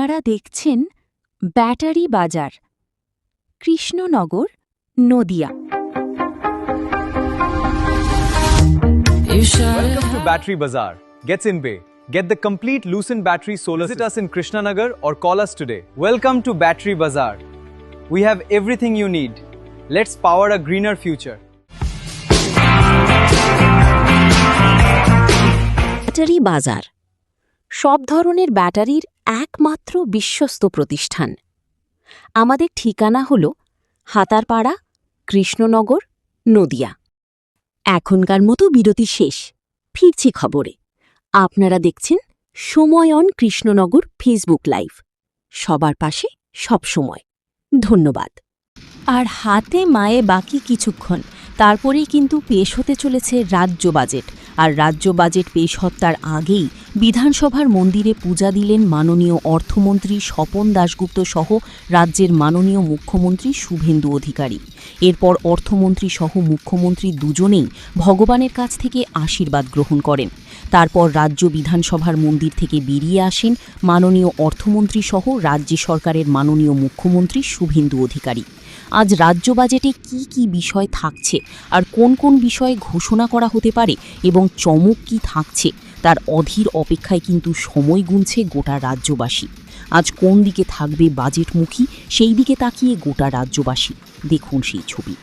আপনারা দেখছেন ব্যাটারি বাজার, Krishnanagar, Nadia. Welcome to Battery Bazaar. Gets in Bay. Get the complete Lucent battery solar. Visit us in Krishnanagar or call us today. Welcome to Battery Bazaar. We have everything you need. Let's power a greener future. Battery বাজার সব ধরনের ব্যাটারির একমাত্র বিশ্বস্ত প্রতিষ্ঠান। আমাদের ঠিকানা হল হাতারপাড়া, কৃষ্ণনগর, নদিয়া। এখনকার মতো বিরতি শেষ, ফিরছি খবরে। আপনারা দেখছেন সময় অন কৃষ্ণনগর ফেসবুক লাইভ। সবার পাশে সব সময়। ধন্যবাদ। আর হাতে মায়ে বাকি কিছুক্ষণ, তারপরেই কিন্তু পেশ হতে চলেছে রাজ্য বাজেট। আর রাজ্য বাজেট পেশ হত্যার আগেই বিধানসভার মন্দিরে পূজা দিলেন মাননীয় অর্থমন্ত্রী স্বপন দাশগুপ্ত সহ রাজ্যের মাননীয় মুখ্যমন্ত্রী শুভেন্দু অধিকারী। এরপর অর্থমন্ত্রী সহ মুখ্যমন্ত্রী দুজনেই ভগবানের কাছ থেকে আশীর্বাদ গ্রহণ করেন। তারপর রাজ্য বিধানসভার মন্দির থেকে বেরিয়ে আসেন মাননীয় অর্থমন্ত্রী সহ রাজ্য সরকারের মাননীয় মুখ্যমন্ত্রী শুভেন্দু অধিকারী। আজ রাজ্য বাজেটে কি কি বিষয় থাকছে আর কোন কোন বিষয়ে ঘোষণা করা হতে পারে এবং চমক কি থাকছে তার অধীর অপেক্ষায় কিন্তু সময় গুনছে গোটা রাজ্যবাসী। আজ কোন দিকে থাকবে বাজেটমুখী, সেই দিকে তাকিয়ে গোটা রাজ্যবাসী। দেখুন সেই ছবি।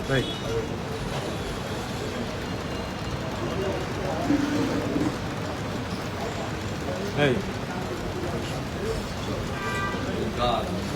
Right. Hey. God.